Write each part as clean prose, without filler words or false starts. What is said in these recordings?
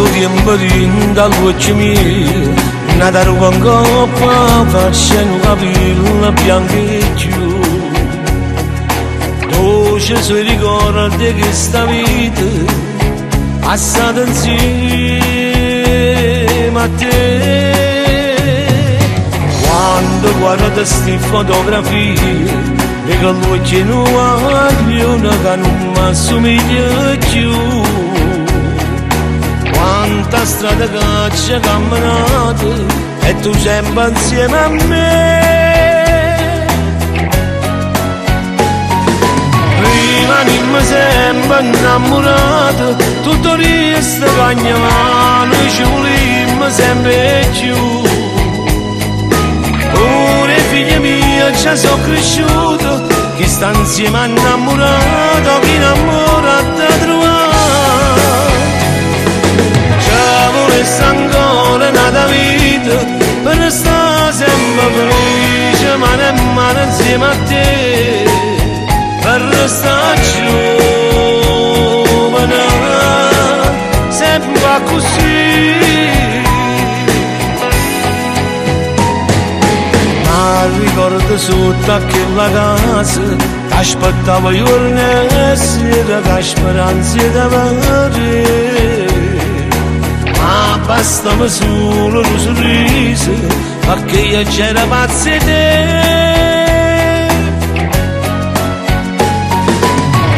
tempo dal voce mio, nata con coppa, facendo la pilla bianca e giù. Dolce sui ricordi che sta vita, passata insieme a te. Quando guardo sti fotografie, vedo luce nuova, una che non mi assomiglia più. Quanta strada che ci hai camminato e tu sempre insieme a me. Prima non mi sempre innamorato, tutto resta cagna mano, ci volimmo sempre più. Ora figlia mia ci sono cresciuto, chi sta insieme innamorato, chi innamorato a trovare. Volessi ancora nata vita per stare sempre felice, mano a mano insieme a te, per restare giovane, sempre così. Ma ricordo sotto a quella casa, che aspettavo giorni e sera, che speranza di avere. Ma bastava solo un sorriso, perché io c'era pazza di te.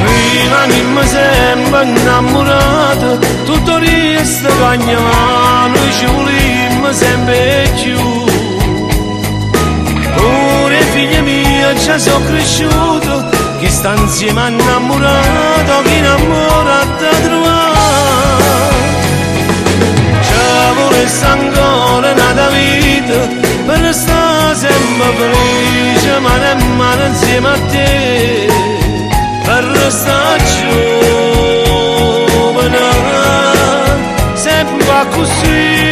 Prima non mi sembra innamorato, tutto resta cagna mano, ci volimmo sempre più. Ora figlia mia ci sono cresciuto, chi sta insieme innamorato, chi innamorato a trovare. Volessi ancora nata vita per stare sempre felice, mano a mano insieme a te, per restare giovane, sempre così.